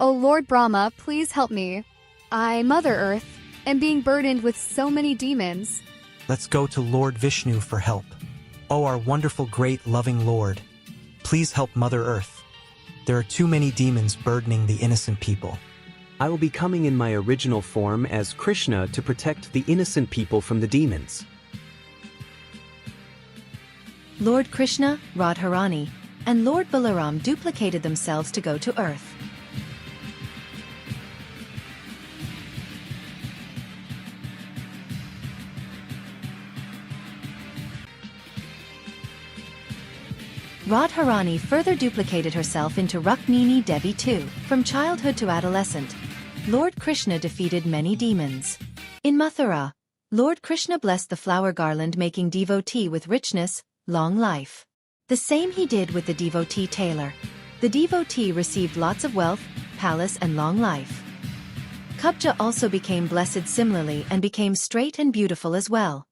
O Lord Brahma, please help me. I, Mother Earth, am being burdened with so many demons. Let's go to Lord Vishnu for help. Oh, our wonderful, great, loving Lord, please help Mother Earth. There are too many demons burdening the innocent people. I will be coming in my original form as Krishna to protect the innocent people from the demons. Lord Krishna, Radharani, and Lord Balaram duplicated themselves to go to Earth. Radharani further duplicated herself into Rukmini Devi too. From childhood to adolescent, Lord Krishna defeated many demons. In Mathura, Lord Krishna blessed the flower garland, making devotee with richness, long life. The same he did with the devotee tailor. The devotee received lots of wealth, palace and long life. Kubja also became blessed similarly and became straight and beautiful as well.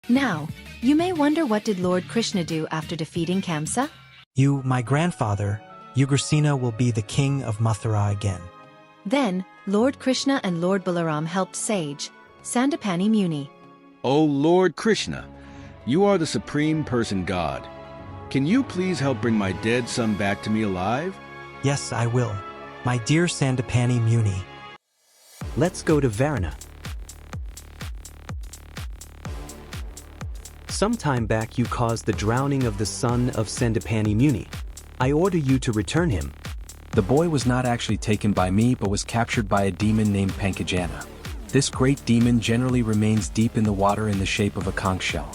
Now, you may wonder, what did Lord Krishna do after defeating Kamsa? You, my grandfather, Ugrasena, will be the king of Mathura again. Then, Lord Krishna and Lord Balaram helped sage Sandapani Muni. O Lord Krishna, you are the supreme person God. Can you please help bring my dead son back to me alive? Yes, I will. My dear Sandapani Muni. Let's go to Varuna. Some time back you caused the drowning of the son of Sandapani Muni. I order you to return him. The boy was not actually taken by me but was captured by a demon named Pankajana. This great demon generally remains deep in the water in the shape of a conch shell.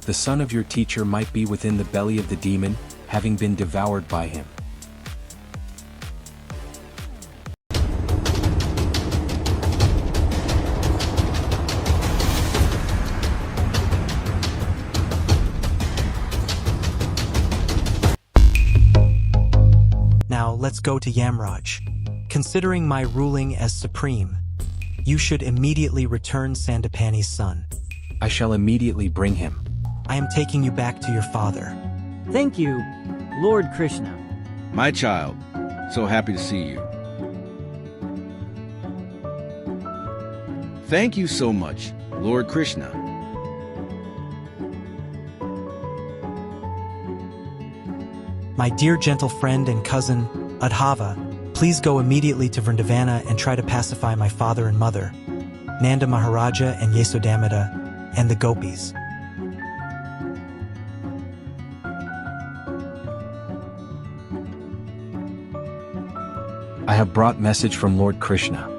The son of your teacher might be within the belly of the demon, having been devoured by him. Now let's go to Yamraj. Considering my ruling as supreme, you should immediately return Sandapani's son. I shall immediately bring him. I am taking you back to your father. Thank you, Lord Krishna. My child, so happy to see you. Thank you so much, Lord Krishna. My dear gentle friend and cousin, Udhava, please go immediately to Vrindavana and try to pacify my father and mother, Nanda Maharaja and Yasodamita, and the gopis. I have brought message from Lord Krishna.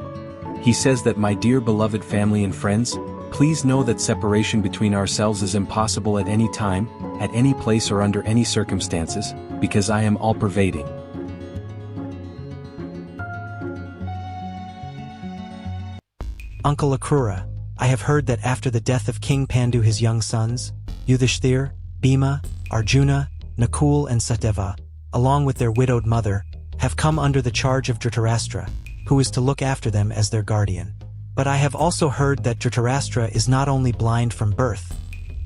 He says that, my dear beloved family and friends, please know that separation between ourselves is impossible at any time, at any place or under any circumstances, because I am all-pervading. Uncle Akrura, I have heard that after the death of King Pandu his young sons, Yudhishthir, Bhima, Arjuna, Nakul and Sateva, along with their widowed mother, have come under the charge of Dhritarashtra, who is to look after them as their guardian. But I have also heard that Dhritarashtra is not only blind from birth,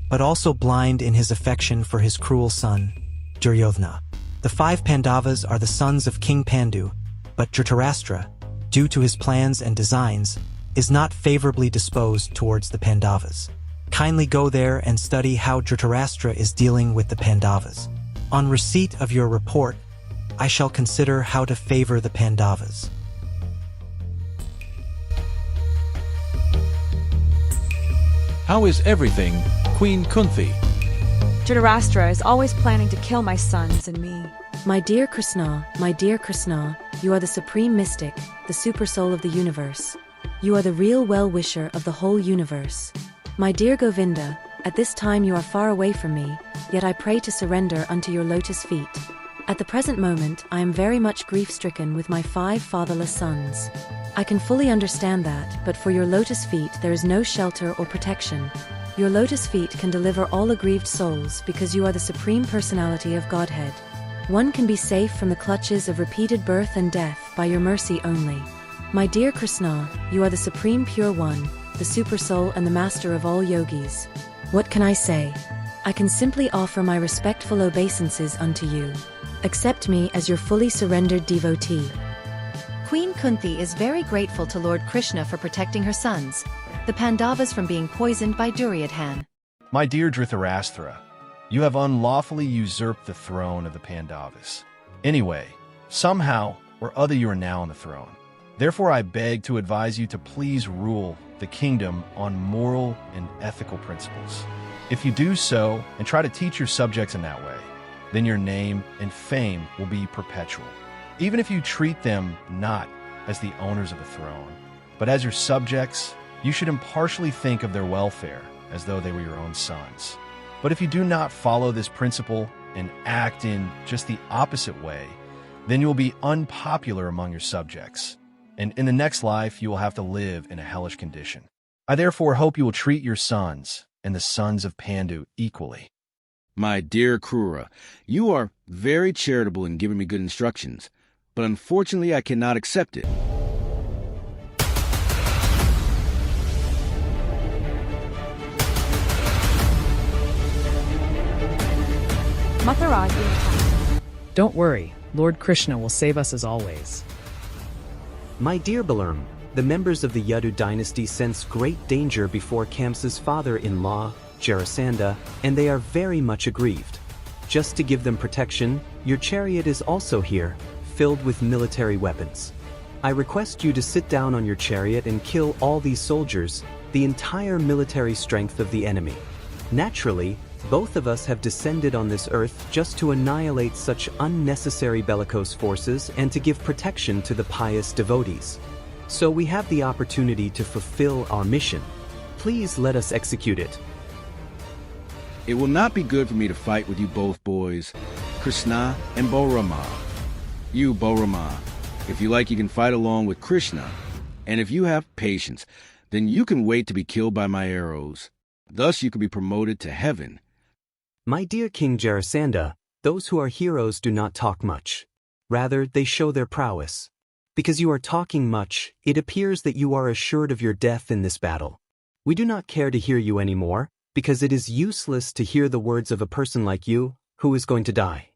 but also blind in his affection for his cruel son, Duryodhana. The 5 Pandavas are the sons of King Pandu, but Dhritarashtra, due to his plans and designs, is not favorably disposed towards the Pandavas. Kindly go there and study how Dhritarashtra is dealing with the Pandavas. On receipt of your report, I shall consider how to favor the Pandavas. How is everything, Queen Kunthi? Dhritarashtra is always planning to kill my sons and me. My dear Krishna, you are the supreme mystic, the super soul of the universe. You are the real well-wisher of the whole universe. My dear Govinda, at this time you are far away from me, yet I pray to surrender unto your lotus feet. At the present moment, I am very much grief-stricken with my 5 fatherless sons. I can fully understand that, but for your lotus feet there is no shelter or protection. Your lotus feet can deliver all aggrieved souls because you are the supreme personality of Godhead. One can be safe from the clutches of repeated birth and death by your mercy only. My dear Krishna, you are the supreme pure one, the super soul and the master of all yogis. What can I say? I can simply offer my respectful obeisances unto you. Accept me as your fully surrendered devotee. Queen Kunti is very grateful to Lord Krishna for protecting her sons, the Pandavas, from being poisoned by Duryodhan. My dear Dhritarashtra, you have unlawfully usurped the throne of the Pandavas. Anyway, somehow or other you are now on the throne. Therefore I beg to advise you to please rule the kingdom on moral and ethical principles. If you do so and try to teach your subjects in that way, then your name and fame will be perpetual. Even if you treat them not as the owners of the throne, but as your subjects, you should impartially think of their welfare as though they were your own sons. But if you do not follow this principle and act in just the opposite way, then you will be unpopular among your subjects, and in the next life you will have to live in a hellish condition. I therefore hope you will treat your sons and the sons of Pandu equally. My dear Krura, you are very charitable in giving me good instructions, but unfortunately I cannot accept it. Mathura, you attacked. Don't worry, Lord Krishna will save us as always. My dear Balaram, the members of the Yadu dynasty sense great danger before Kamsa's father-in-law, Jarasandha, and they are very much aggrieved. Just to give them protection, your chariot is also here, filled with military weapons. I request you to sit down on your chariot and kill all these soldiers, the entire military strength of the enemy. Naturally, both of us have descended on this earth just to annihilate such unnecessary bellicose forces and to give protection to the pious devotees. So we have the opportunity to fulfill our mission. Please let us execute it. It will not be good for me to fight with you both boys, Krishna and Balarama. You, Balarama, if you like, you can fight along with Krishna, and if you have patience, then you can wait to be killed by my arrows. Thus you can be promoted to heaven. My dear King Jarasandha, those who are heroes do not talk much. Rather, they show their prowess. Because you are talking much, it appears that you are assured of your death in this battle. We do not care to hear you anymore, because it is useless to hear the words of a person like you, who is going to die.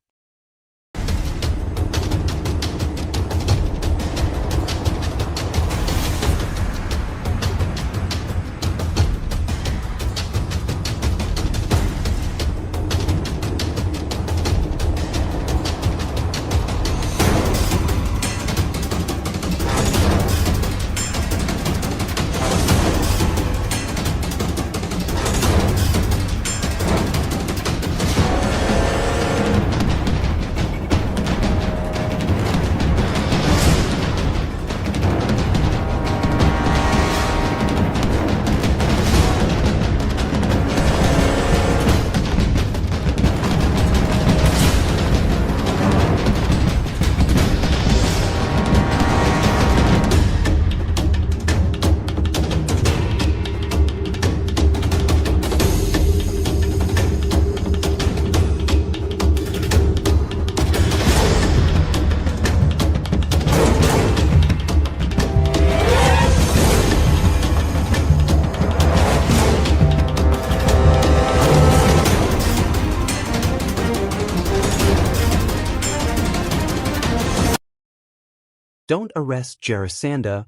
Don't arrest Jarasandha,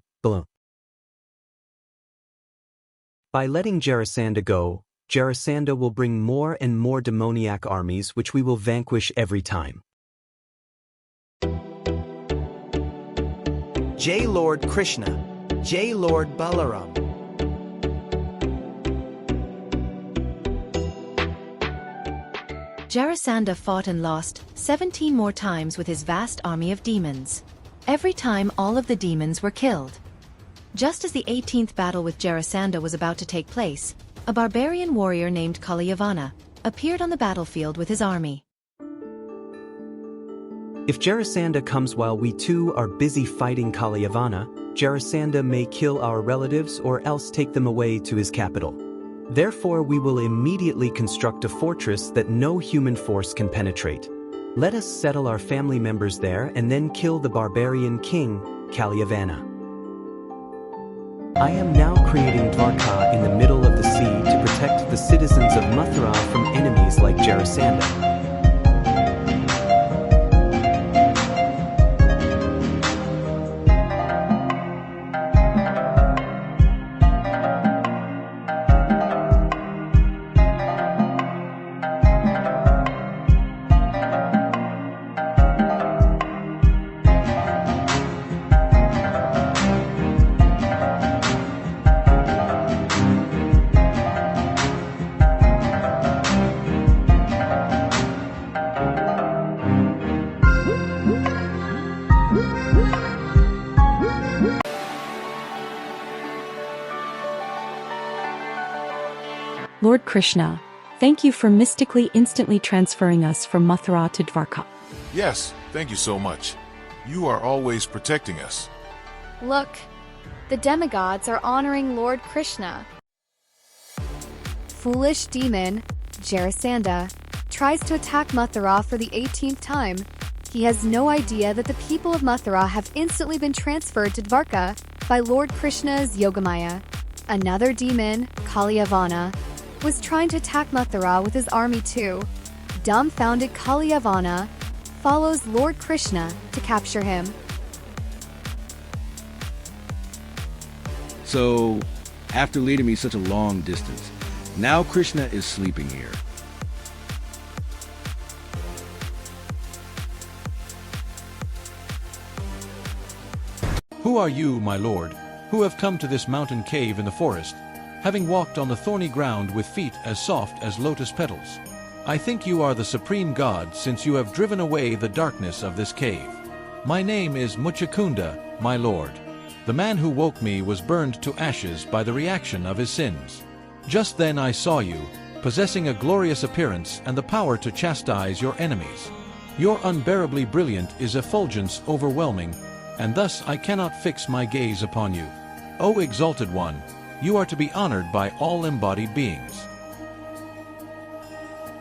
By letting Jarasandha go, Jarasandha will bring more and more demoniac armies which we will vanquish every time. Jai Lord Krishna, Jai Lord Balaram. Jarasandha fought and lost 17 more times with his vast army of demons. Every time all of the demons were killed. Just as the 18th battle with Jarasandha was about to take place, a barbarian warrior named Kalayavana appeared on the battlefield with his army. If Jarasandha comes while we too are busy fighting Kalayavana, Jarasandha may kill our relatives or else take them away to his capital. Therefore we will immediately construct a fortress that no human force can penetrate. Let us settle our family members there and then kill the barbarian king, Kalayavana. I am now creating Dwarka in the middle of the sea to protect the citizens of Mathura from enemies like Jarasandha. Lord Krishna, thank you for mystically instantly transferring us from Mathura to Dwarka. Yes, thank you so much. You are always protecting us. Look, the demigods are honoring Lord Krishna. Foolish demon, Jarasandha, tries to attack Mathura for the 18th time. He has no idea that the people of Mathura have instantly been transferred to Dwarka by Lord Krishna's Yogamaya. Another demon, Kaliyavana, was trying to attack Mathura with his army too. Dumbfounded Kaliyavana follows Lord Krishna to capture him. So, after leading me such a long distance, now Krishna is sleeping here. Who are you, my lord, who have come to this mountain cave in the forest, having walked on the thorny ground with feet as soft as lotus petals? I think you are the supreme god, since you have driven away the darkness of this cave. My name is Muchakunda, my lord. The man who woke me was burned to ashes by the reaction of his sins. Just then I saw you, possessing a glorious appearance and the power to chastise your enemies. Your unbearably brilliant is effulgence overwhelming, and thus I cannot fix my gaze upon you. O exalted one, you are to be honored by all embodied beings.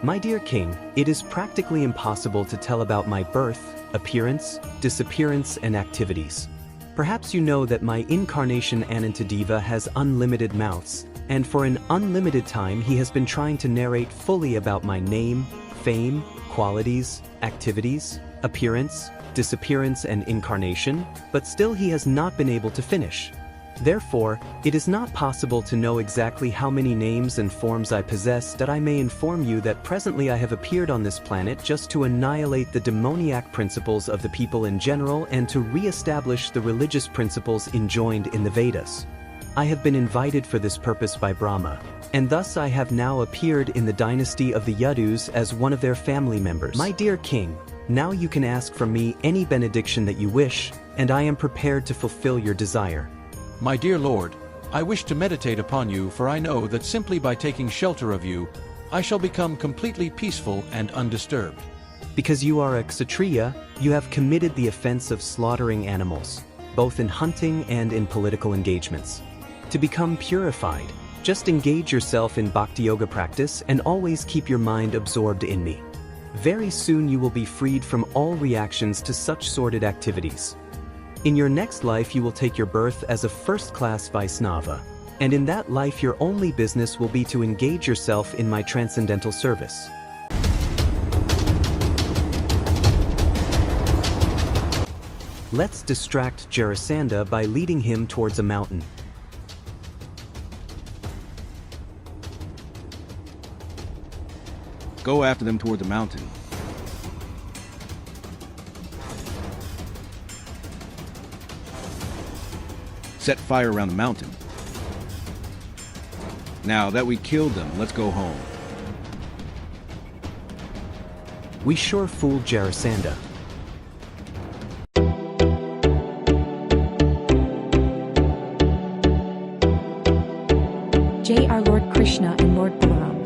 My dear king, it is practically impossible to tell about my birth, appearance, disappearance, and activities. Perhaps you know that my incarnation Anantadeva has unlimited mouths, and for an unlimited time he has been trying to narrate fully about my name, fame, qualities, activities, appearance, disappearance, and incarnation, but still he has not been able to finish. Therefore, it is not possible to know exactly how many names and forms I possess, that I may inform you that presently I have appeared on this planet just to annihilate the demoniac principles of the people in general and to re-establish the religious principles enjoined in the Vedas. I have been invited for this purpose by Brahma, and thus I have now appeared in the dynasty of the Yadus as one of their family members. My dear king, now you can ask from me any benediction that you wish, and I am prepared to fulfill your desire. My dear lord, I wish to meditate upon you, for I know that simply by taking shelter of you, I shall become completely peaceful and undisturbed. Because you are a Kshatriya, you have committed the offense of slaughtering animals, both in hunting and in political engagements. To become purified, just engage yourself in Bhakti Yoga practice and always keep your mind absorbed in me. Very soon you will be freed from all reactions to such sordid activities. In your next life you will take your birth as a first-class Vaisnava, and in that life your only business will be to engage yourself in my transcendental service. Let's distract Jarasandha by leading him towards a mountain. Go after them toward the mountain. Set fire around the mountain. Now that we killed them, let's go home. We sure fooled Jarasandha. Jai our Lord Krishna and Lord Balaram.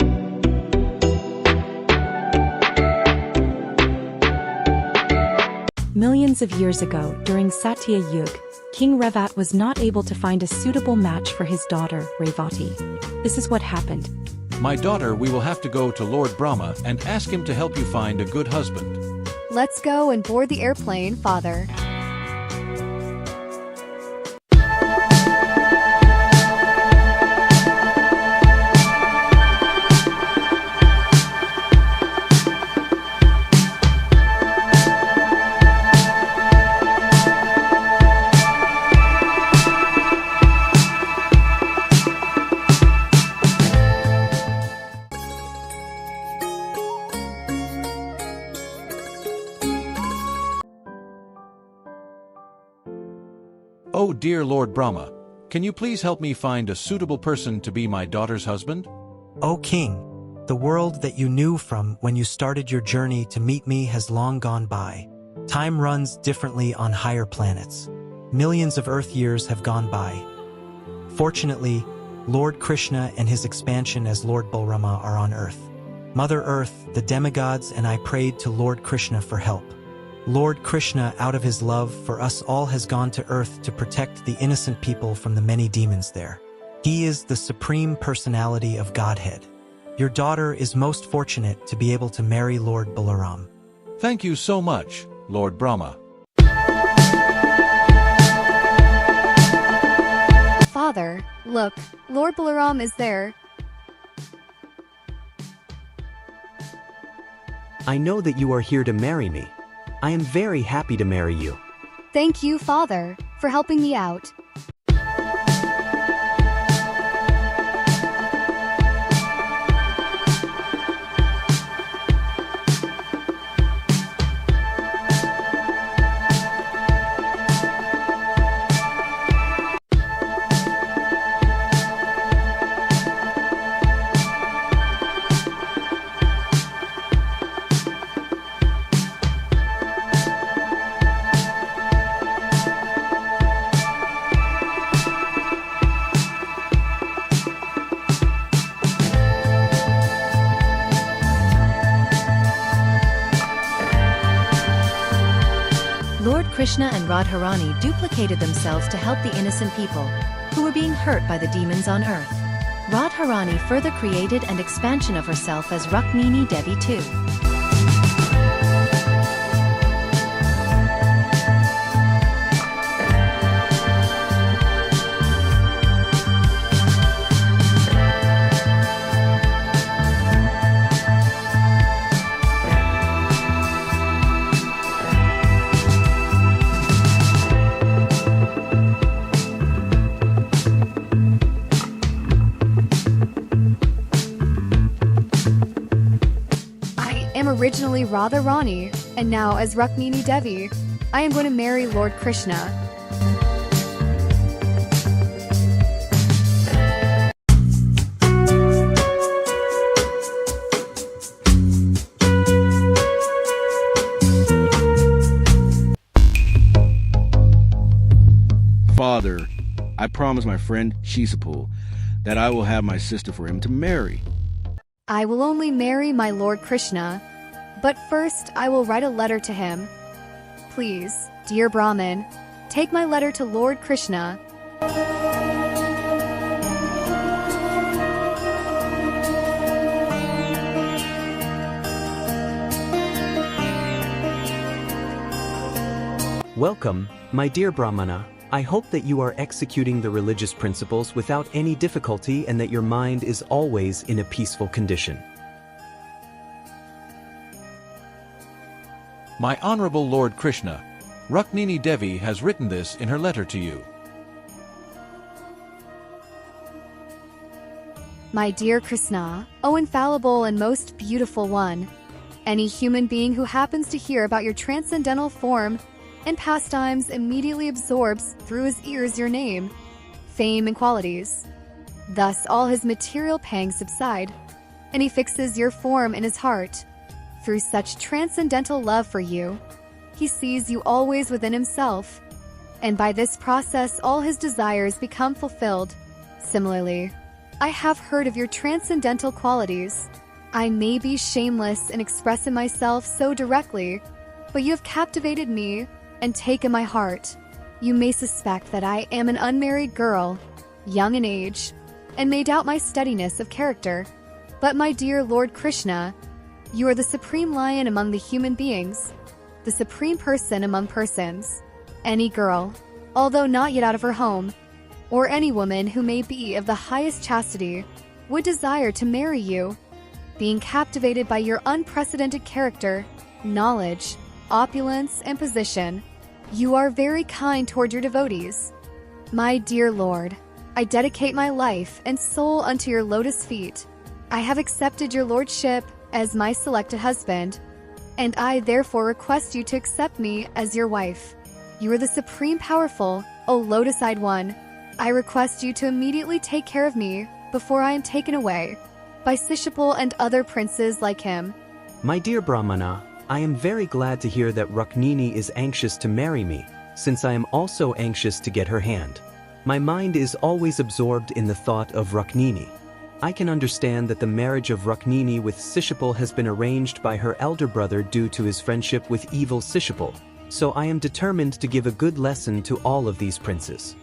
Millions of years ago, during Satya Yuga, King Revat was not able to find a suitable match for his daughter, Revati. This is what happened. My daughter, we will have to go to Lord Brahma and ask him to help you find a good husband. Let's go and board the airplane, father. Oh dear Lord Brahma, can you please help me find a suitable person to be my daughter's husband? O king, the world that you knew from when you started your journey to meet me has long gone by. Time runs differently on higher planets. Millions of Earth years have gone by. Fortunately, Lord Krishna and his expansion as Lord Balrama are on earth. Mother Earth, the demigods, and I prayed to Lord Krishna for help. Lord Krishna, out of his love for us all, has gone to earth to protect the innocent people from the many demons there. He is the Supreme Personality of Godhead. Your daughter is most fortunate to be able to marry Lord Balaram. Thank you so much, Lord Brahma. Father, look, Lord Balaram is there. I know that you are here to marry me. I am very happy to marry you. Thank you, Father, for helping me out. Lord Krishna and Radharani duplicated themselves to help the innocent people, who were being hurt by the demons on earth. Radharani further created an expansion of herself as Rukmini Devi too. Originally Radharani, and now as Rukmini Devi, I am going to marry Lord Krishna. Father, I promise my friend Shisapul that I will have my sister for him to marry. I will only marry my Lord Krishna. But first, I will write a letter to him. Please, dear Brahmin, take my letter to Lord Krishna. Welcome, my dear Brahmana. I hope that you are executing the religious principles without any difficulty and that your mind is always in a peaceful condition. My Honorable Lord Krishna, Rukmini Devi has written this in her letter to you. My dear Krishna, O infallible and most beautiful one, any human being who happens to hear about your transcendental form and pastimes immediately absorbs through his ears your name, fame, and qualities. Thus all his material pangs subside, and he fixes your form in his heart. Through such transcendental love for you, he sees you always within himself, and by this process all his desires become fulfilled. Similarly, I have heard of your transcendental qualities. I may be shameless in expressing myself so directly, but you have captivated me and taken my heart. You may suspect that I am an unmarried girl, young in age, and may doubt my steadiness of character. But my dear Lord Krishna, you are the supreme lion among the human beings, the supreme person among persons. Any girl, although not yet out of her home, or any woman who may be of the highest chastity, would desire to marry you, being captivated by your unprecedented character, knowledge, opulence, and position. You are very kind toward your devotees. My dear Lord, I dedicate my life and soul unto your lotus feet. I have accepted your lordship as my selected husband, and I therefore request you to accept me as your wife. You are the supreme powerful, O lotus-eyed one. I request you to immediately take care of me before I am taken away by Sishapul and other princes like him. My dear Brahmana, I am very glad to hear that Rukmini is anxious to marry me, since I am also anxious to get her hand. My mind is always absorbed in the thought of Rukmini. I can understand that the marriage of Rukmini with Sishupal has been arranged by her elder brother due to his friendship with evil Sishupal, so I am determined to give a good lesson to all of these princes.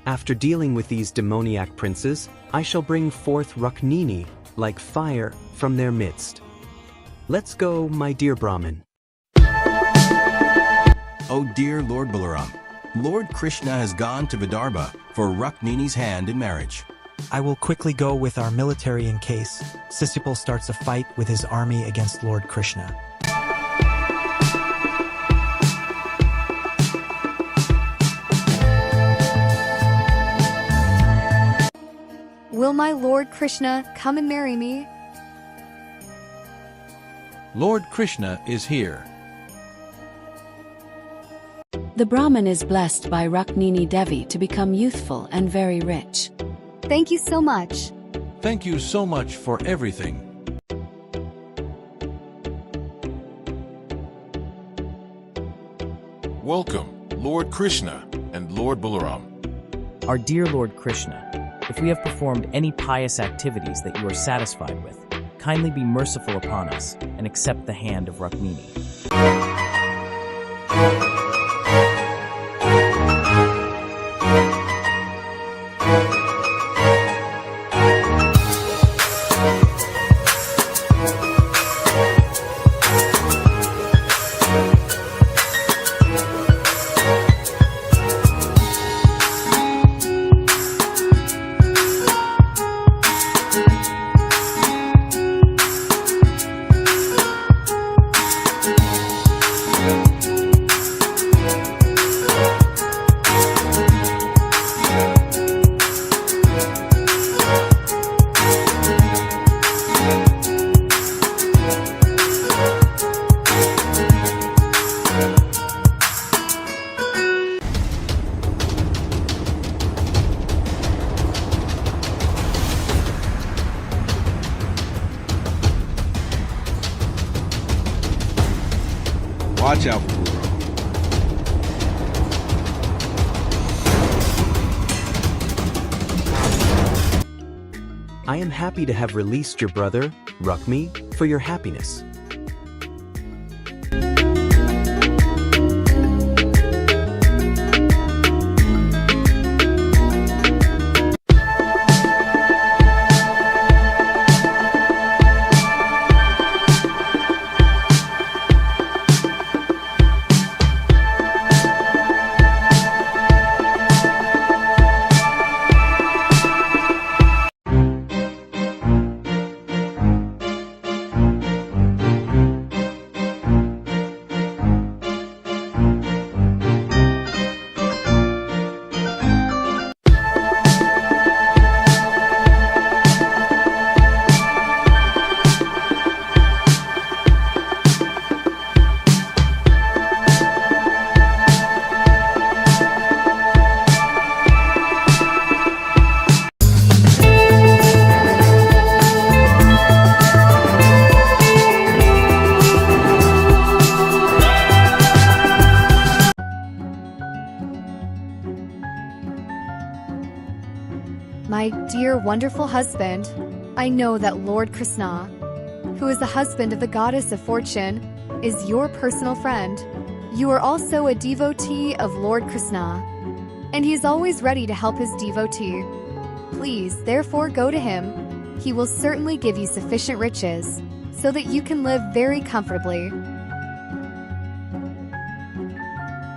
After dealing with these demoniac princes, I shall bring forth Rukmini, like fire, from their midst. Let's go, my dear Brahmin. Oh dear Lord Balaram, Lord Krishna has gone to Vidarbha for Rukmini's hand in marriage. I will quickly go with our military in case Sisupal starts a fight with his army against Lord Krishna. Will my Lord Krishna come and marry me? Lord Krishna is here. The Brahmin is blessed by Rukmini Devi to become youthful and very rich. Thank you so much. Thank you so much for everything. Welcome, Lord Krishna and Lord Balaram. Our dear Lord Krishna, if we have performed any pious activities that you are satisfied with, kindly be merciful upon us and accept the hand of Rukmini. Watch out for Guru. I am happy to have released your brother, Rukmi, for your happiness. My dear wonderful husband, I know that Lord Krishna, who is the husband of the goddess of fortune, is your personal friend. You are also a devotee of Lord Krishna, and he is always ready to help his devotee. Please, therefore, go to him. He will certainly give you sufficient riches, so that you can live very comfortably.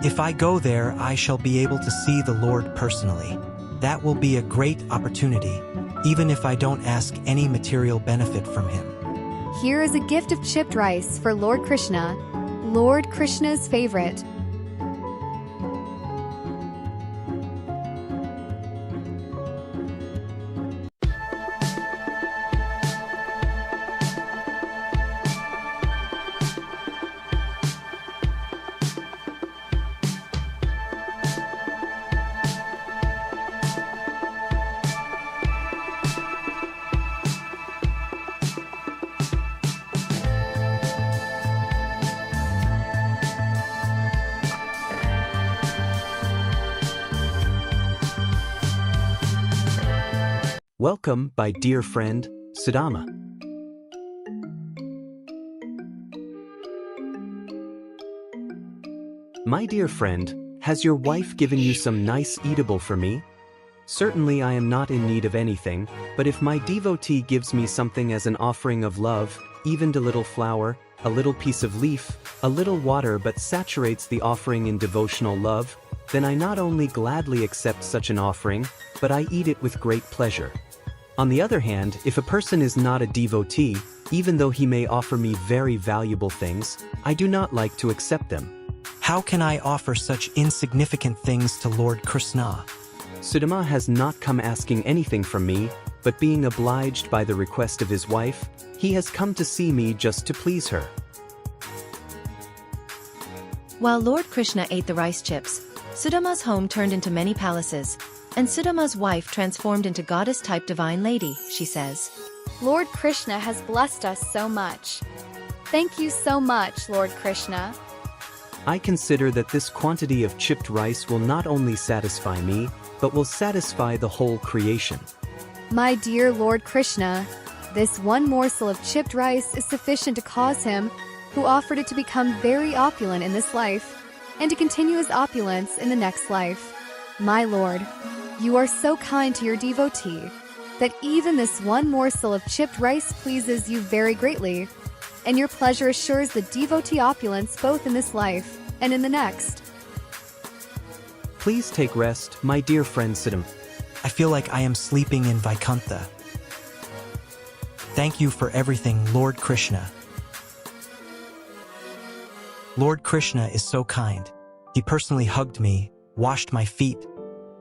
If I go there, I shall be able to see the Lord personally. That will be a great opportunity, even if I don't ask any material benefit from him. Here is a gift of chipped rice for Lord Krishna, Lord Krishna's favorite. Welcome, my dear friend, Sudama. My dear friend, has your wife given you some nice eatable for me? Certainly I am not in need of anything, but if my devotee gives me something as an offering of love, even a little flower, a little piece of leaf, a little water but saturates the offering in devotional love, then I not only gladly accept such an offering, but I eat it with great pleasure. On the other hand, if a person is not a devotee, even though he may offer me very valuable things, I do not like to accept them. How can I offer such insignificant things to Lord Krishna? Sudama has not come asking anything from me, but being obliged by the request of his wife, he has come to see me just to please her. While Lord Krishna ate the rice chips, Sudama's home turned into many palaces, and Sudama's wife transformed into goddess-type divine lady, she says. Lord Krishna has blessed us so much. Thank you so much, Lord Krishna. I consider that this quantity of chipped rice will not only satisfy me, but will satisfy the whole creation. My dear Lord Krishna, this one morsel of chipped rice is sufficient to cause him, who offered it, to become very opulent in this life, and to continue his opulence in the next life. My Lord, you are so kind to your devotee, that even this one morsel of chipped rice pleases you very greatly, and your pleasure assures the devotee opulence both in this life and in the next. Please take rest, my dear friend Siddham. I feel like I am sleeping in Vaikuntha. Thank you for everything, Lord Krishna. Lord Krishna is so kind. He personally hugged me, washed my feet,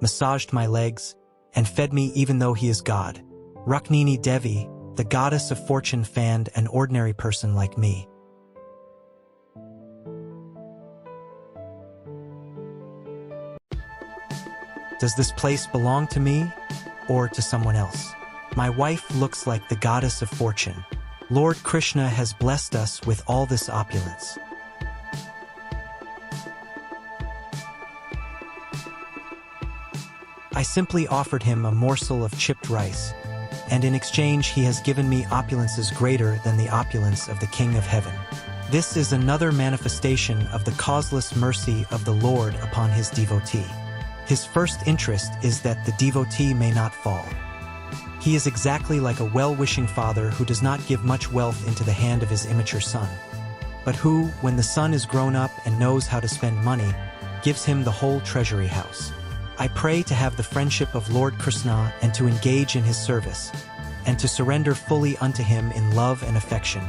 massaged my legs, and fed me even though he is God. Rukmini Devi, the goddess of fortune, fanned an ordinary person like me. Does this place belong to me or to someone else? My wife looks like the goddess of fortune. Lord Krishna has blessed us with all this opulence. I simply offered him a morsel of chipped rice, and in exchange he has given me opulences greater than the opulence of the King of Heaven. This is another manifestation of the causeless mercy of the Lord upon his devotee. His first interest is that the devotee may not fall. He is exactly like a well-wishing father who does not give much wealth into the hand of his immature son, but who, when the son is grown up and knows how to spend money, gives him the whole treasury house. I pray to have the friendship of Lord Krishna and to engage in his service, and to surrender fully unto him in love and affection,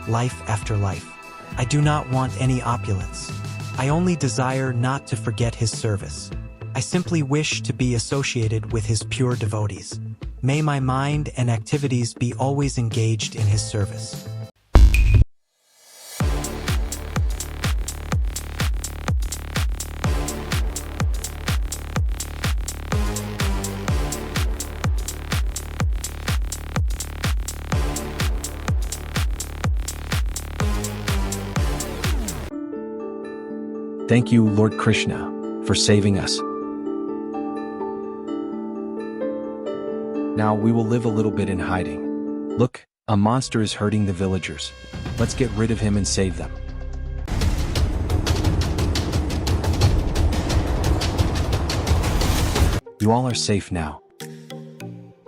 life after life. I do not want any opulence. I only desire not to forget his service. I simply wish to be associated with his pure devotees. May my mind and activities be always engaged in his service. Thank you, Lord Krishna, for saving us. Now we will live a little bit in hiding. Look, a monster is hurting the villagers. Let's get rid of him and save them. You all are safe now.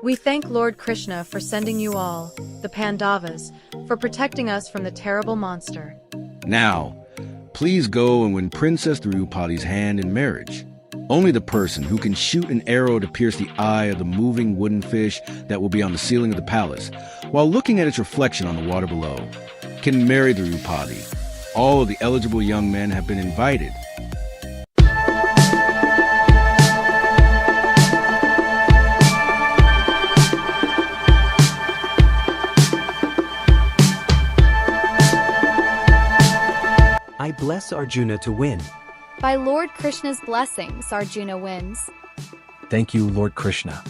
We thank Lord Krishna for sending you all, the Pandavas, for protecting us from the terrible monster. Now, please go and win Princess Draupadi's hand in marriage. Only the person who can shoot an arrow to pierce the eye of the moving wooden fish that will be on the ceiling of the palace, while looking at its reflection on the water below, can marry Draupadi. All of the eligible young men have been invited. I bless Arjuna to win. By Lord Krishna's blessings, Arjuna wins. Thank you, Lord Krishna.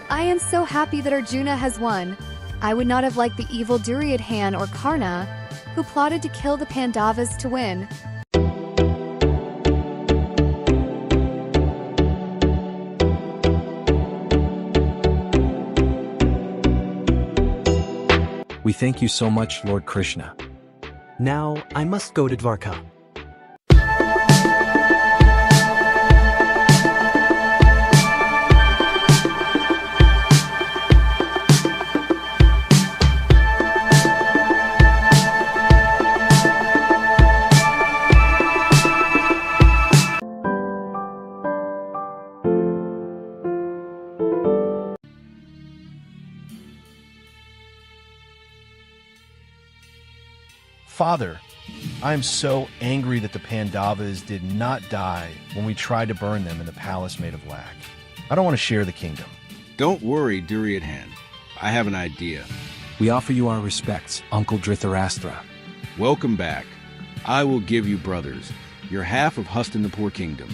I am so happy that Arjuna has won. I would not have liked the evil Duryodhana or Karna, who plotted to kill the Pandavas to win. We thank you so much, Lord Krishna. Now, I must go to Dwarka. Father, I am so angry that the Pandavas did not die when we tried to burn them in the palace made of lac. I don't want to share the kingdom. Don't worry, Duryodhan. I have an idea. We offer you our respects, Uncle Dhritarashtra. Welcome back. I will give you brothers, your half of Hastinapur kingdom.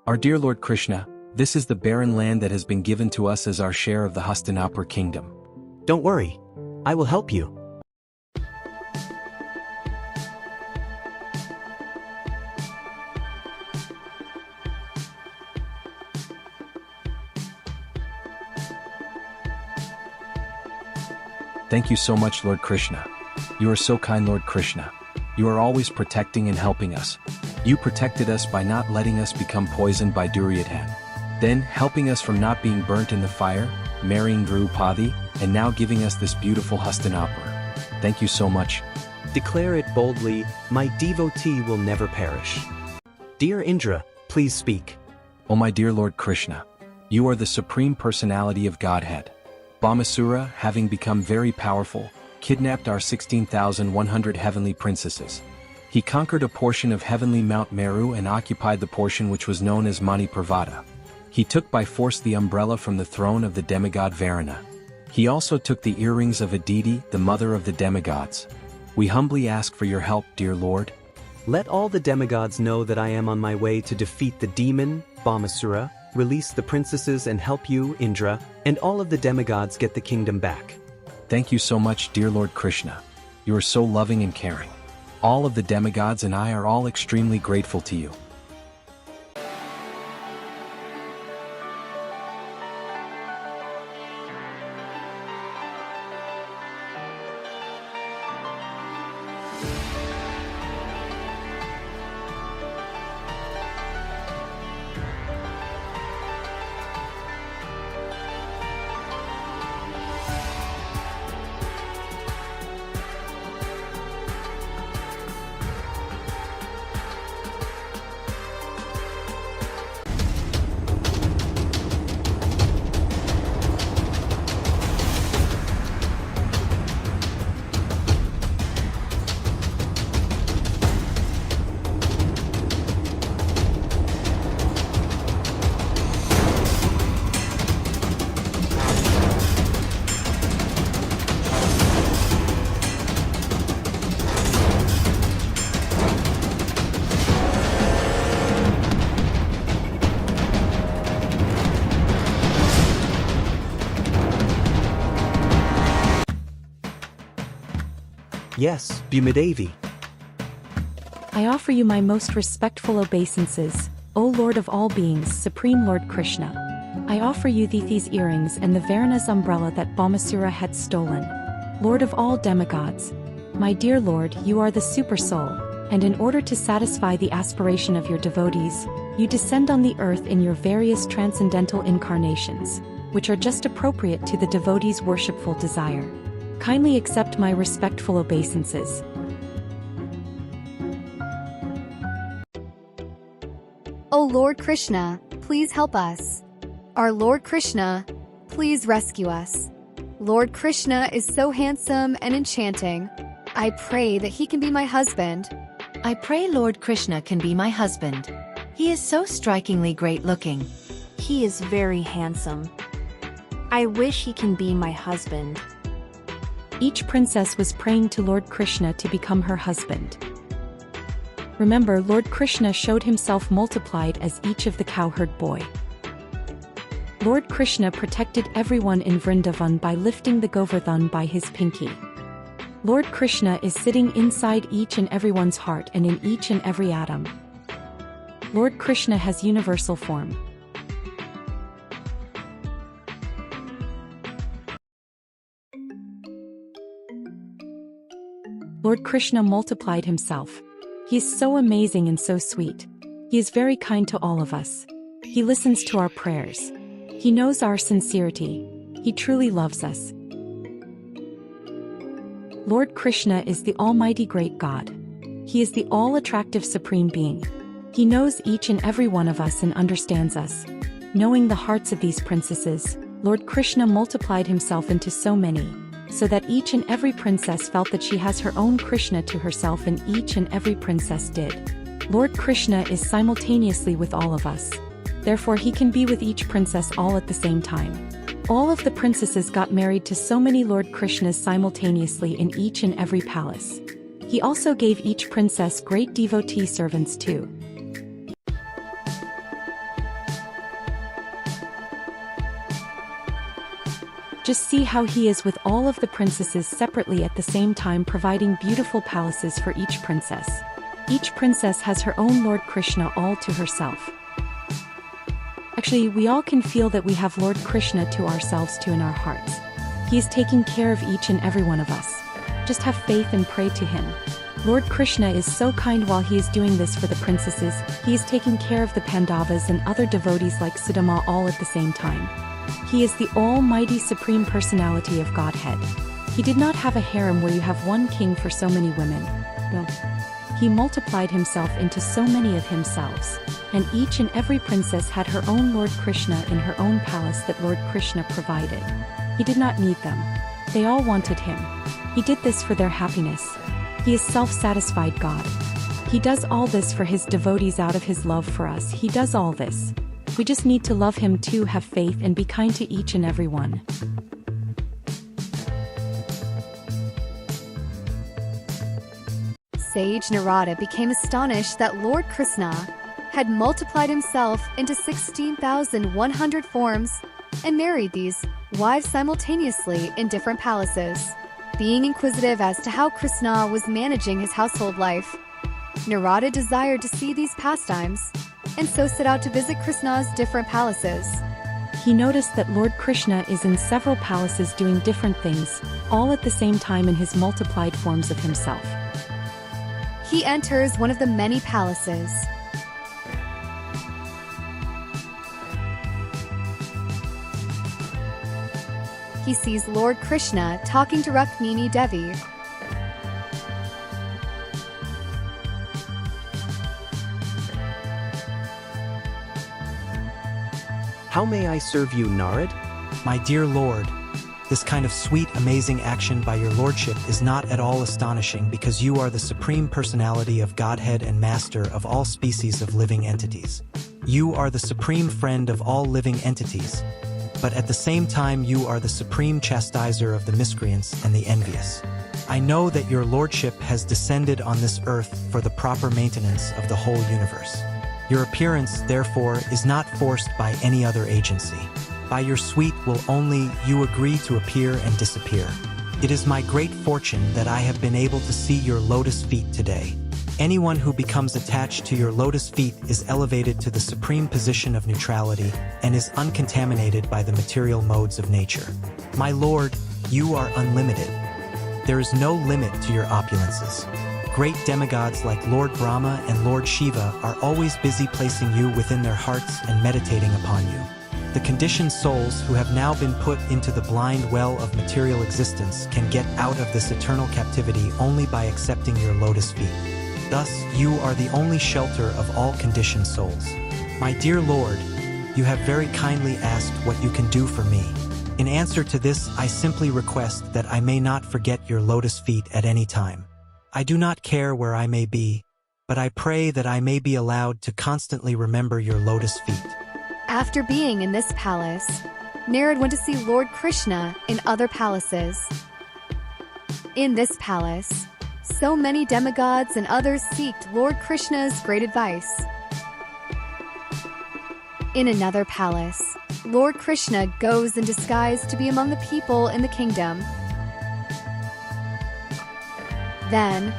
Our dear Lord Krishna, this is the barren land that has been given to us as our share of the Hastinapur kingdom. Don't worry, I will help you. Thank you so much, Lord Krishna. You are so kind, Lord Krishna. You are always protecting and helping us. You protected us by not letting us become poisoned by Duryodhan. Then, helping us from not being burnt in the fire, marrying Draupadi, and now giving us this beautiful Hastinapur. Thank you so much. Declare it boldly, my devotee will never perish. Dear Indra, please speak. O my dear Lord Krishna, you are the supreme personality of Godhead. Bhamasura, having become very powerful, kidnapped our 16,100 heavenly princesses. He conquered a portion of heavenly Mount Meru and occupied the portion which was known as Mani Parvata. He took by force the umbrella from the throne of the demigod Varuna. He also took the earrings of Aditi, the mother of the demigods. We humbly ask for your help, dear Lord. Let all the demigods know that I am on my way to defeat the demon, Bhamasura, release the princesses and help you, Indra, and all of the demigods get the kingdom back. Thank you so much, dear Lord Krishna. You are so loving and caring. All of the demigods and I are all extremely grateful to you. Yes, Bhumidevi. I offer you my most respectful obeisances, O Lord of all beings, Supreme Lord Krishna. I offer you these earrings and the Varuna's umbrella that Bhamasura had stolen. Lord of all demigods, my dear Lord, you are the super soul, and in order to satisfy the aspiration of your devotees, you descend on the earth in your various transcendental incarnations, which are just appropriate to the devotee's worshipful desire. Kindly accept my respectful obeisances. O Lord Krishna, please help us. Our Lord Krishna, please rescue us. Lord Krishna is so handsome and enchanting. I pray that he can be my husband. I pray Lord Krishna can be my husband. He is so strikingly great looking. He is very handsome. I wish he can be my husband. Each princess was praying to Lord Krishna to become her husband. Remember, Lord Krishna showed himself multiplied as each of the cowherd boy. Lord Krishna protected everyone in Vrindavan by lifting the Govardhan by his pinky. Lord Krishna is sitting inside each and everyone's heart and in each and every atom. Lord Krishna has universal form. Lord Krishna multiplied himself. He is so amazing and so sweet. He is very kind to all of us. He listens to our prayers. He knows our sincerity. He truly loves us. Lord Krishna is the Almighty Great God. He is the all-attractive Supreme Being. He knows each and every one of us and understands us. Knowing the hearts of these princesses, Lord Krishna multiplied himself into so many, so that each and every princess felt that she has her own Krishna to herself, and each and every princess did. Lord Krishna is simultaneously with all of us. Therefore he can be with each princess all at the same time. All of the princesses got married to so many Lord Krishnas simultaneously in each and every palace. He also gave each princess great devotee servants too. Just see how he is with all of the princesses separately at the same time, providing beautiful palaces for each princess. Each princess has her own Lord Krishna all to herself. Actually, we all can feel that we have Lord Krishna to ourselves too in our hearts. He is taking care of each and every one of us. Just have faith and pray to him. Lord Krishna is so kind. While he is doing this for the princesses, he is taking care of the Pandavas and other devotees like Sudama all at the same time. He is the almighty supreme personality of Godhead. He did not have a harem where you have one king for so many women. No. He multiplied himself into so many of himselves, and each and every princess had her own Lord Krishna in her own palace that Lord Krishna provided. He did not need them. They all wanted him. He did this for their happiness. He is self-satisfied God. He does all this for his devotees out of his love for us. He does all this. We just need to love him too, have faith, and be kind to each and every one. Sage Narada became astonished that Lord Krishna had multiplied himself into 16,100 forms and married these wives simultaneously in different palaces. Being inquisitive as to how Krishna was managing his household life, Narada desired to see these pastimes, and so set out to visit Krishna's different palaces. He noticed that Lord Krishna is in several palaces doing different things, all at the same time in his multiplied forms of himself. He enters one of the many palaces. He sees Lord Krishna talking to Rukmini Devi. How may I serve you, Narad? My dear Lord, this kind of sweet, amazing action by your lordship is not at all astonishing, because you are the supreme personality of Godhead and master of all species of living entities. You are the supreme friend of all living entities, but at the same time you are the supreme chastiser of the miscreants and the envious. I know that your lordship has descended on this earth for the proper maintenance of the whole universe. Your appearance, therefore, is not forced by any other agency. By your sweet will only you agree to appear and disappear. It is my great fortune that I have been able to see your lotus feet today. Anyone who becomes attached to your lotus feet is elevated to the supreme position of neutrality and is uncontaminated by the material modes of nature. My Lord, you are unlimited. There is no limit to your opulences. Great demigods like Lord Brahma and Lord Shiva are always busy placing you within their hearts and meditating upon you. The conditioned souls who have now been put into the blind well of material existence can get out of this eternal captivity only by accepting your lotus feet. Thus, you are the only shelter of all conditioned souls. My dear Lord, you have very kindly asked what you can do for me. In answer to this, I simply request that I may not forget your lotus feet at any time. I do not care where I may be, but I pray that I may be allowed to constantly remember your lotus feet. After being in this palace, Narad went to see Lord Krishna in other palaces. In this palace, so many demigods and others seeked Lord Krishna's great advice. In another palace, Lord Krishna goes in disguise to be among the people in the kingdom. Then,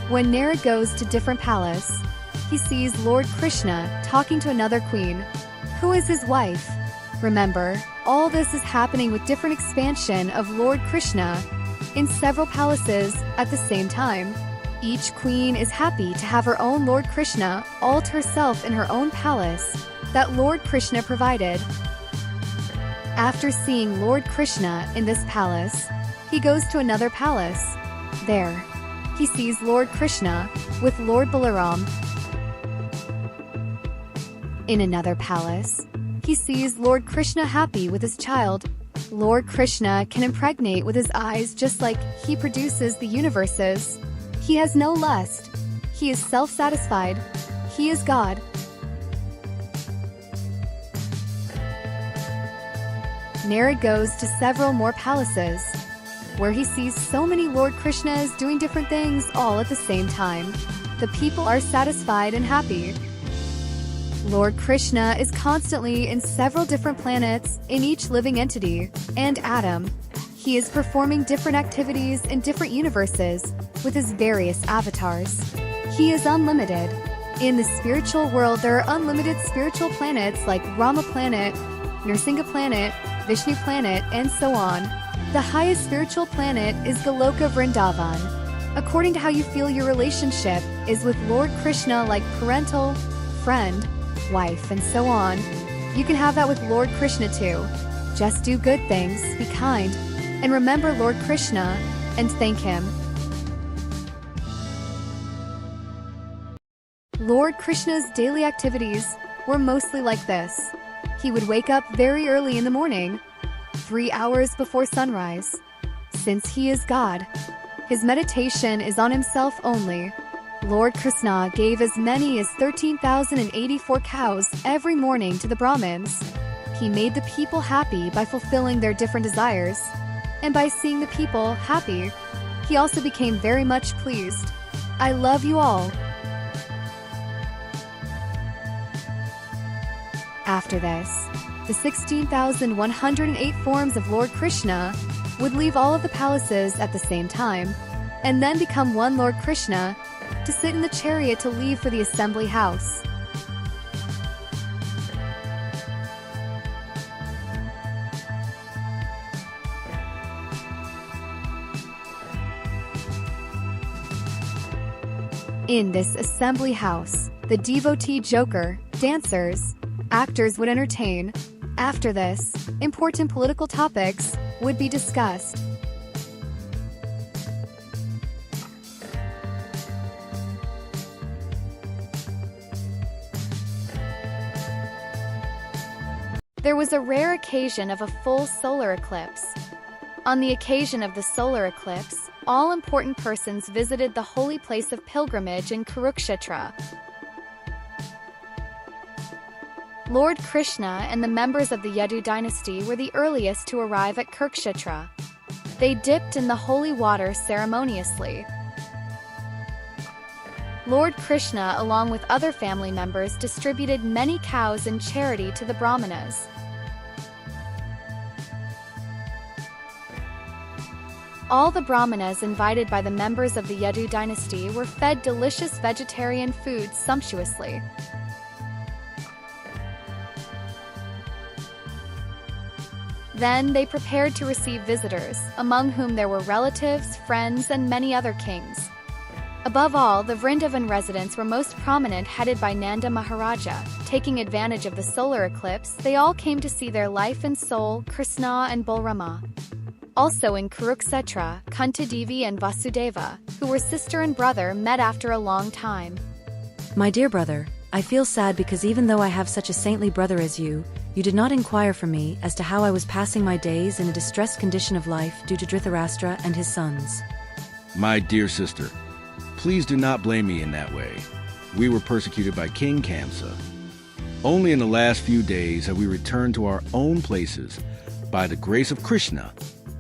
when Narad goes to different palace, he sees Lord Krishna talking to another queen, who is his wife. Remember, all this is happening with different expansion of Lord Krishna, in several palaces at the same time. Each queen is happy to have her own Lord Krishna all to herself in her own palace that Lord Krishna provided. After seeing Lord Krishna in this palace, he goes to another palace. There, he sees Lord Krishna with Lord Balaram. In another palace, he sees Lord Krishna happy with his child. Lord Krishna can impregnate with his eyes just like he produces the universes. He has no lust. He is self-satisfied. He is God. Narad goes to several more palaces, where he sees so many Lord Krishnas doing different things all at the same time. The people are satisfied and happy. Lord Krishna is constantly in several different planets in each living entity and atom. He is performing different activities in different universes with his various avatars. He is unlimited. In the spiritual world, there are unlimited spiritual planets like Rama planet, Nrsinga planet, Vishnu planet, and so on. The highest spiritual planet is Goloka Vrindavan. According to how you feel your relationship is with Lord Krishna, like parental, friend, wife, and so on. You can have that with Lord Krishna too. Just do good things, be kind, and remember Lord Krishna, and thank him. Lord Krishna's daily activities were mostly like this. He would wake up very early in the morning, 3 hours before sunrise. Since he is God, his meditation is on himself only. Lord Krishna gave as many as 13,084 cows every morning to the Brahmins. He made the people happy by fulfilling their different desires, and by seeing the people happy, he also became very much pleased. I love you all. After this, the 16,108 forms of Lord Krishna would leave all of the palaces at the same time, and then become one Lord Krishna to sit in the chariot to leave for the assembly house. In this assembly house, the devotee joker, dancers, actors would entertain. After this, important political topics would be discussed. There was a rare occasion of a full solar eclipse. On the occasion of the solar eclipse, all important persons visited the holy place of pilgrimage in Kurukshetra. Lord Krishna and the members of the Yadu dynasty were the earliest to arrive at Kurukshetra. They dipped in the holy water ceremoniously. Lord Krishna, along with other family members, distributed many cows in charity to the Brahmanas. All the Brahmanas invited by the members of the Yadu dynasty were fed delicious vegetarian food sumptuously. Then they prepared to receive visitors, among whom there were relatives, friends, and many other kings. Above all, the Vrindavan residents were most prominent, headed by Nanda Maharaja. Taking advantage of the solar eclipse, they all came to see their life and soul, Krishna and Balarama. Also in Kurukshetra, Kunti Devi and Vasudeva, who were sister and brother, met after a long time. My dear brother, I feel sad because even though I have such a saintly brother as you did not inquire for me as to how I was passing my days in a distressed condition of life due to Dhritarashtra and his sons. My dear sister, please do not blame me in that way. We were persecuted by King Kamsa. Only in the last few days have we returned to our own places by the grace of Krishna.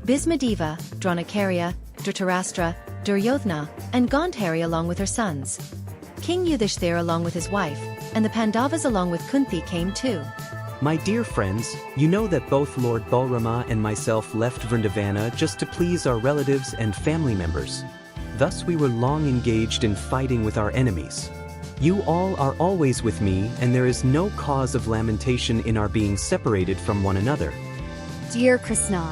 Bhismadeva, Dronakarya, Dhritarashtra, Duryodhana, and Gandhari along with her sons. King Yudhishthir along with his wife, and the Pandavas along with Kunti came too. My dear friends, you know that both Lord Balarama and myself left Vrindavana just to please our relatives and family members. Thus we were long engaged in fighting with our enemies. You all are always with me, and there is no cause of lamentation in our being separated from one another. Dear Krishna,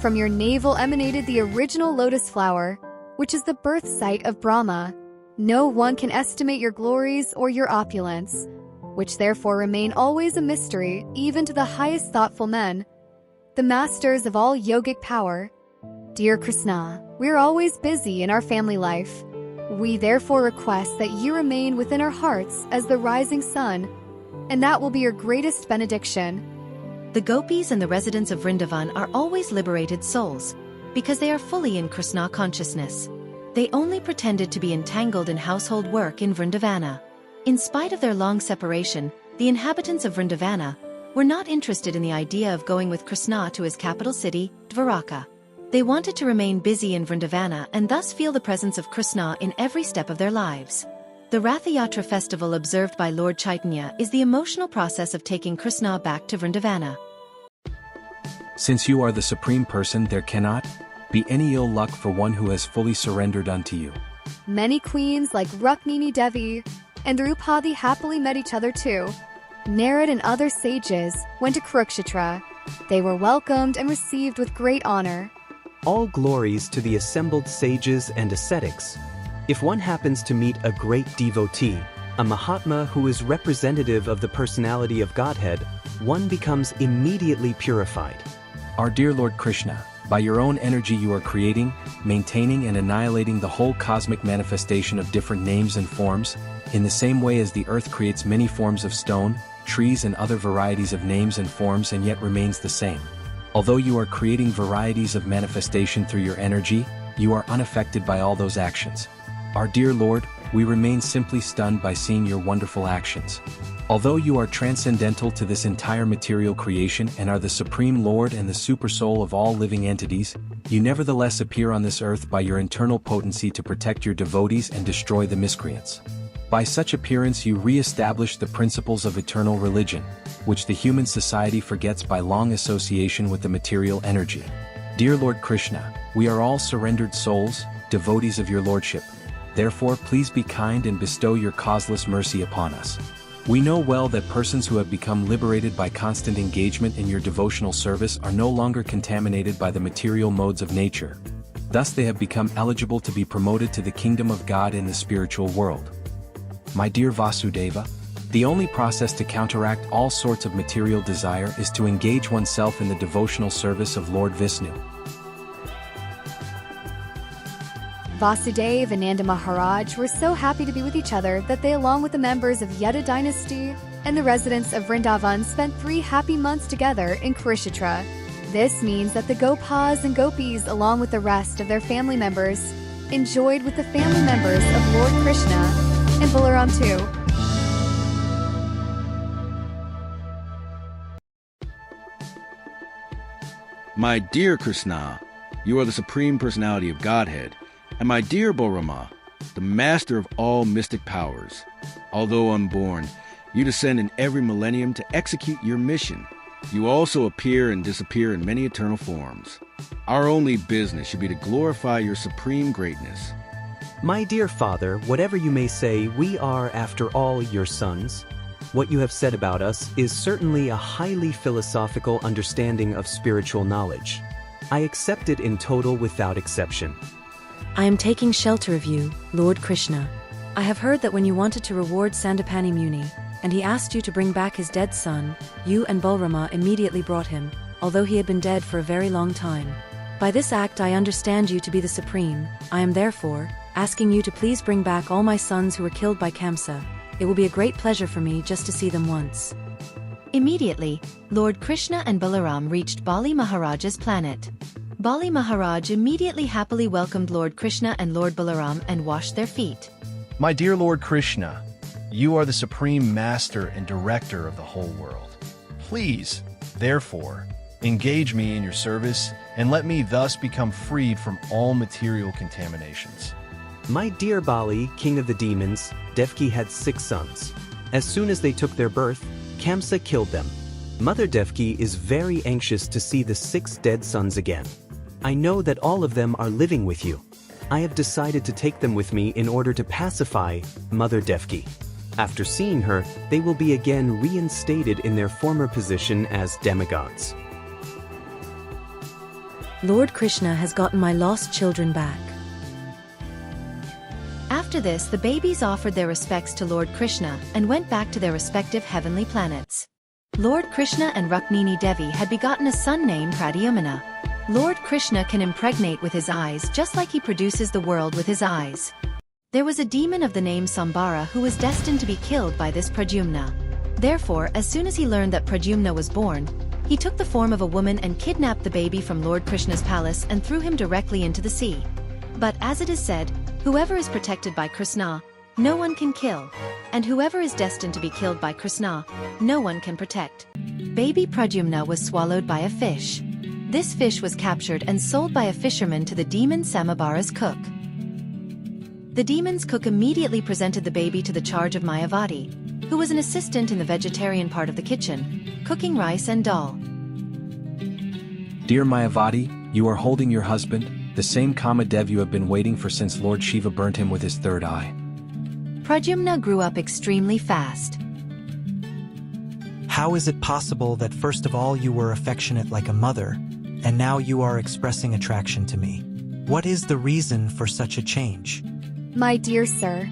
From your navel emanated the original lotus flower, which is the birth site of Brahma. No one can estimate your glories or your opulence, which therefore remain always a mystery even to the highest thoughtful men, the masters of all yogic power. Dear Krishna, we are always busy in our family life. We therefore request that you remain within our hearts as the rising sun, and that will be your greatest benediction. The gopis and the residents of Vrindavan are always liberated souls, because they are fully in Krishna consciousness. They only pretended to be entangled in household work in Vrindavana. In spite of their long separation, the inhabitants of Vrindavana were not interested in the idea of going with Krishna to his capital city, Dwarka. They wanted to remain busy in Vrindavana and thus feel the presence of Krishna in every step of their lives. The Ratha Yatra festival observed by Lord Chaitanya is the emotional process of taking Krishna back to Vrindavana. Since you are the Supreme Person, there cannot be any ill luck for one who has fully surrendered unto you. Many queens like Rukmini Devi and Draupadi happily met each other too. Narad and other sages went to Kurukshetra. They were welcomed and received with great honor. All glories to the assembled sages and ascetics. If one happens to meet a great devotee, a Mahatma who is representative of the personality of Godhead, one becomes immediately purified. Our dear Lord Krishna, by your own energy you are creating, maintaining and annihilating the whole cosmic manifestation of different names and forms, in the same way as the earth creates many forms of stone, trees and other varieties of names and forms and yet remains the same. Although you are creating varieties of manifestation through your energy, you are unaffected by all those actions. Our dear Lord, we remain simply stunned by seeing your wonderful actions. Although you are transcendental to this entire material creation and are the Supreme Lord and the Supersoul of all living entities, you nevertheless appear on this earth by your internal potency to protect your devotees and destroy the miscreants. By such appearance you re-establish the principles of eternal religion, which the human society forgets by long association with the material energy. Dear Lord Krishna, we are all surrendered souls, devotees of your Lordship. Therefore please be kind and bestow your causeless mercy upon us. We know well that persons who have become liberated by constant engagement in your devotional service are no longer contaminated by the material modes of nature. Thus they have become eligible to be promoted to the kingdom of God in the spiritual world. My dear Vasudeva, the only process to counteract all sorts of material desire is to engage oneself in the devotional service of Lord Vishnu. Vasudeva and Nanda Maharaj were so happy to be with each other that they, along with the members of Yadu dynasty and the residents of Vrindavan, spent 3 happy months together in Kurukshetra. This means that the Gopas and Gopis, along with the rest of their family members, enjoyed with the family members of Lord Krishna and Balaram too. My dear Krishna, you are the Supreme Personality of Godhead, and my dear Balarama, the master of all mystic powers. Although unborn, you descend in every millennium to execute your mission. You also appear and disappear in many eternal forms. Our only business should be to glorify your supreme greatness. My dear Father, whatever you may say, we are, after all, your sons. What you have said about us is certainly a highly philosophical understanding of spiritual knowledge. I accept it in total without exception. I am taking shelter of you, Lord Krishna. I have heard that when you wanted to reward Sandipani Muni, and he asked you to bring back his dead son, you and Balarama immediately brought him, although he had been dead for a very long time. By this act I understand you to be the Supreme. I am therefore asking you to please bring back all my sons who were killed by Kamsa. It will be a great pleasure for me just to see them once. Immediately, Lord Krishna and Balaram reached Bali Maharaj's planet. Bali Maharaj immediately happily welcomed Lord Krishna and Lord Balaram and washed their feet. My dear Lord Krishna, you are the Supreme Master and Director of the whole world. Please, therefore, engage me in your service and let me thus become freed from all material contaminations. My dear Bali, king of the demons, Devki had 6 sons. As soon as they took their birth, Kamsa killed them. Mother Devki is very anxious to see the 6 dead sons again. I know that all of them are living with you. I have decided to take them with me in order to pacify Mother Devki. After seeing her, they will be again reinstated in their former position as demigods. Lord Krishna has gotten my lost children back. After this, the babies offered their respects to Lord Krishna and went back to their respective heavenly planets. Lord Krishna and Rukmini Devi had begotten a son named Pradyumna. Lord Krishna can impregnate with his eyes just like he produces the world with his eyes. There was a demon of the name Sambara who was destined to be killed by this Pradyumna. Therefore, as soon as he learned that Pradyumna was born, he took the form of a woman and kidnapped the baby from Lord Krishna's palace and threw him directly into the sea. But as it is said, whoever is protected by Krishna, no one can kill, and whoever is destined to be killed by Krishna, no one can protect. Baby Pradyumna was swallowed by a fish. This fish was captured and sold by a fisherman to the demon Samabara's cook. The demon's cook immediately presented the baby to the charge of Mayavati, who was an assistant in the vegetarian part of the kitchen, cooking rice and dal. Dear Mayavati, you are holding your husband, the same Kamadev you have been waiting for since Lord Shiva burnt him with his third eye. Pradyumna grew up extremely fast. How is it possible that first of all you were affectionate like a mother, and now you are expressing attraction to me? What is the reason for such a change? My dear sir,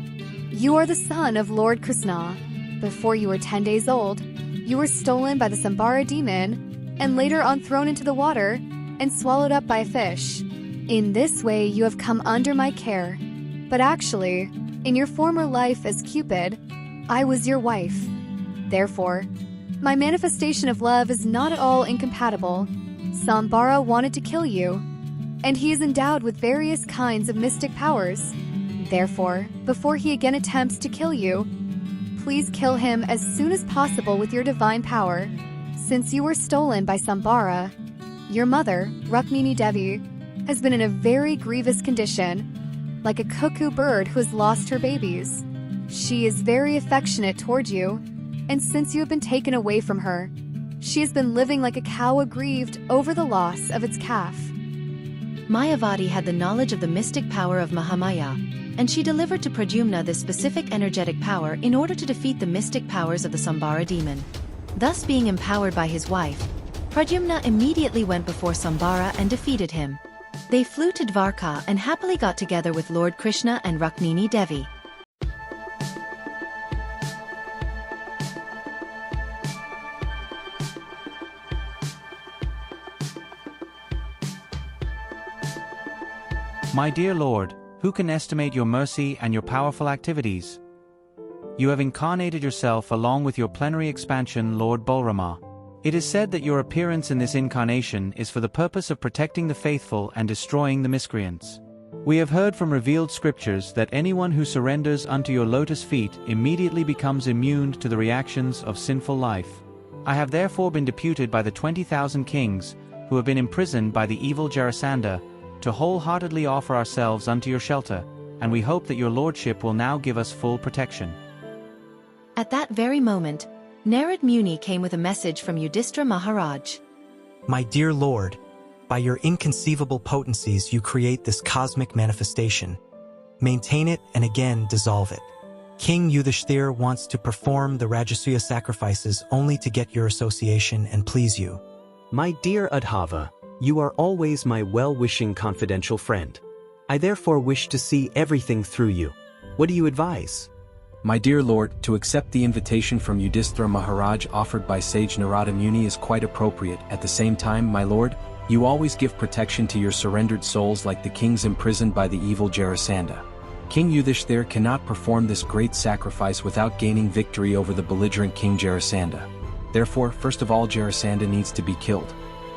you are the son of Lord Krishna. Before you were 10 days old, you were stolen by the Sambara demon, and later on thrown into the water and swallowed up by a fish. In this way you have come under my care. But actually, in your former life as Cupid, I was your wife. Therefore, my manifestation of love is not at all incompatible. Sambara wanted to kill you, and he is endowed with various kinds of mystic powers. Therefore, before he again attempts to kill you, please kill him as soon as possible with your divine power. Since you were stolen by Sambara, your mother, Rukmini Devi, has been in a very grievous condition, like a cuckoo bird who has lost her babies. She is very affectionate toward you, and since you have been taken away from her, she has been living like a cow aggrieved over the loss of its calf. Mayavati had the knowledge of the mystic power of Mahamaya, and she delivered to Pradyumna this specific energetic power in order to defeat the mystic powers of the Sambara demon. Thus being empowered by his wife, Pradyumna immediately went before Sambara and defeated him. They flew to Dwarka and happily got together with Lord Krishna and Rukmini Devi. My dear Lord, who can estimate your mercy and your powerful activities? You have incarnated yourself along with your plenary expansion, Lord Balrama. It is said that your appearance in this incarnation is for the purpose of protecting the faithful and destroying the miscreants. We have heard from revealed scriptures that anyone who surrenders unto your lotus feet immediately becomes immune to the reactions of sinful life. I have therefore been deputed by the 20,000 kings, who have been imprisoned by the evil Jarasandha, to wholeheartedly offer ourselves unto your shelter, and we hope that your lordship will now give us full protection. At that very moment, Narad Muni came with a message from Yudhishthira Maharaj. My dear Lord, by your inconceivable potencies you create this cosmic manifestation. Maintain it and again dissolve it. King Yudhishthira wants to perform the Rajasuya sacrifices only to get your association and please you. My dear Udhava, you are always my well-wishing confidential friend. I therefore wish to see everything through you. What do you advise? My dear Lord, to accept the invitation from Yudhishthira Maharaj offered by sage Narada Muni is quite appropriate. At the same time, my Lord, you always give protection to your surrendered souls like the kings imprisoned by the evil Jarasandha. King Yudhishthira cannot perform this great sacrifice without gaining victory over the belligerent King Jarasandha. Therefore, first of all, Jarasandha needs to be killed.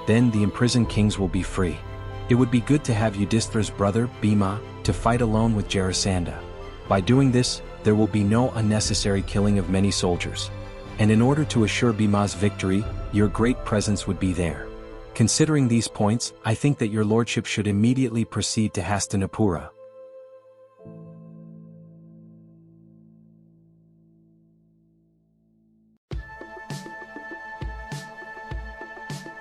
Then the imprisoned kings will be free. It would be good to have Yudhishthira's brother, Bhima, to fight alone with Jarasandha. By doing this, there will be no unnecessary killing of many soldiers. And in order to assure Bhima's victory, your great presence would be there. Considering these points, I think that your lordship should immediately proceed to Hastinapura.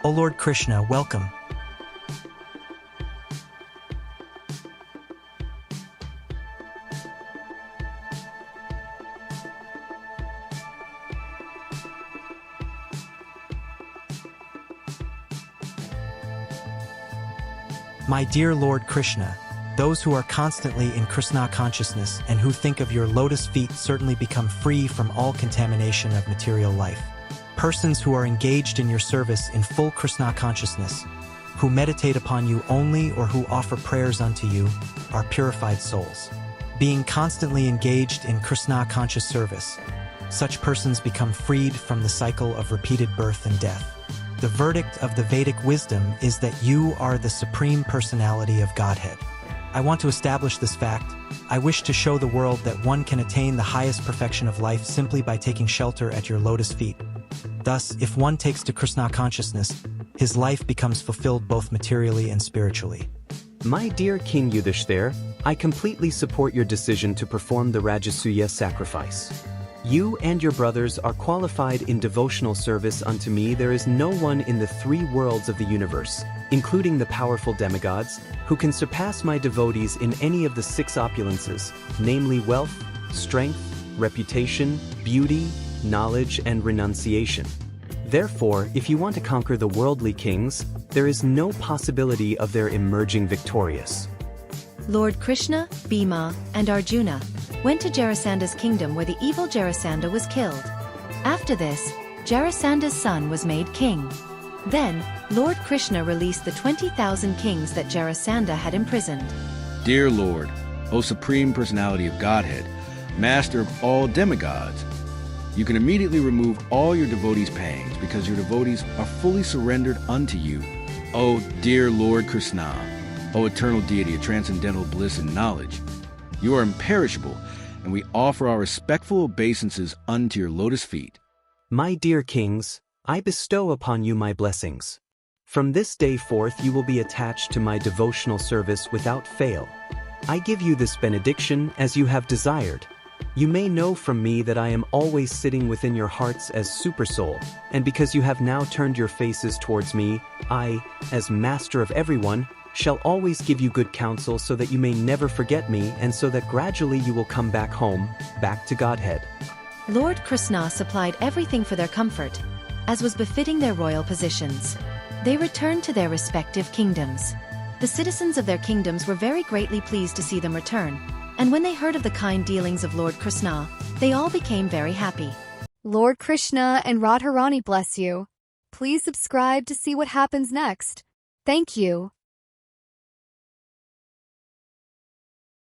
O Lord Krishna, welcome. My dear Lord Krishna, those who are constantly in Krishna consciousness and who think of your lotus feet certainly become free from all contamination of material life. Persons who are engaged in your service in full Krishna consciousness, who meditate upon you only or who offer prayers unto you, are purified souls. Being constantly engaged in Krishna conscious service, such persons become freed from the cycle of repeated birth and death. The verdict of the Vedic wisdom is that you are the Supreme Personality of Godhead. I want to establish this fact. I wish to show the world that one can attain the highest perfection of life simply by taking shelter at your lotus feet. Thus, if one takes to Krishna consciousness, his life becomes fulfilled both materially and spiritually. My dear King Yudhishthir, I completely support your decision to perform the Rajasuya sacrifice. You and your brothers are qualified in devotional service unto me. There is no one in the 3 worlds of the universe, including the powerful demigods, who can surpass my devotees in any of the 6 opulences, namely wealth, strength, reputation, beauty, knowledge, and renunciation. Therefore, if you want to conquer the worldly kings, there is no possibility of their emerging victorious. Lord Krishna, Bhima, and Arjuna went to Jarasanda's kingdom where the evil Jarasandha was killed. After this, Jarasanda's son was made king. Then, Lord Krishna released the 20,000 kings that Jarasandha had imprisoned. Dear Lord, O Supreme Personality of Godhead, Master of all demigods, you can immediately remove all your devotees' pangs because your devotees are fully surrendered unto you. O dear Lord Krishna, O eternal deity of transcendental bliss and knowledge, you are imperishable, and we offer our respectful obeisances unto your lotus feet. My dear kings, I bestow upon you my blessings. From this day forth you will be attached to my devotional service without fail. I give you this benediction as you have desired. You may know from me that I am always sitting within your hearts as Supersoul, and because you have now turned your faces towards me, I, as master of everyone, shall always give you good counsel so that you may never forget me and so that gradually you will come back home, back to Godhead. Lord Krishna supplied everything for their comfort, as was befitting their royal positions. They returned to their respective kingdoms. The citizens of their kingdoms were very greatly pleased to see them return, and when they heard of the kind dealings of Lord Krishna, they all became very happy. Lord Krishna and Radharani bless you. Please subscribe to see what happens next. Thank you.